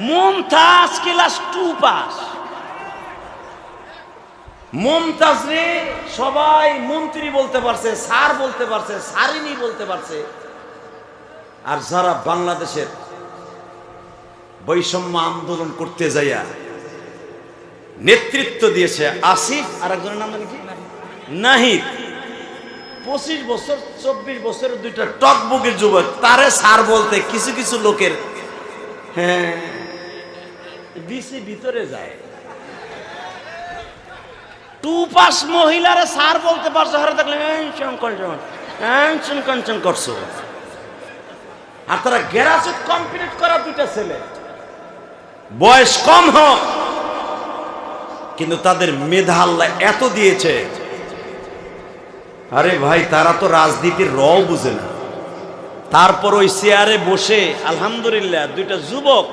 Mumtaz class 2 pass. Mumtaz রে সবাই মন্ত্রী বলতে পারছে, স্যার বলতে পারছে, স্যারিনী বলতে পারছে। আর যারা বাংলাদেশের বৈষম্য আন্দোলন করতে যাইয়া নেতৃত্ব দিয়েছে, আসিফ আর একজনের নাম কি নাহিদ, 25 বছর 24 বছরের দুইটা টকবুকের যুবক, তারে স্যার বলতে কিছু কিছু লোকের হ্যাঁ বিসি ভিতরে যায়। 2 পাস মহিলারে স্যার বলতে পারছো, হারে থাকলে করছো। আর তারা গ্রাজুয়েট কমপ্লিট করা দুইটা ছেলে, বয়স কম হোক কিন্তু তাদের মেধা আল্লাহ এত দিয়েছে। আরে ভাই, তারা তো রাজনীতির রও বুঝে না, তারপর ওই চেয়ারে বসে আলহামদুলিল্লাহ দুইটা যুবক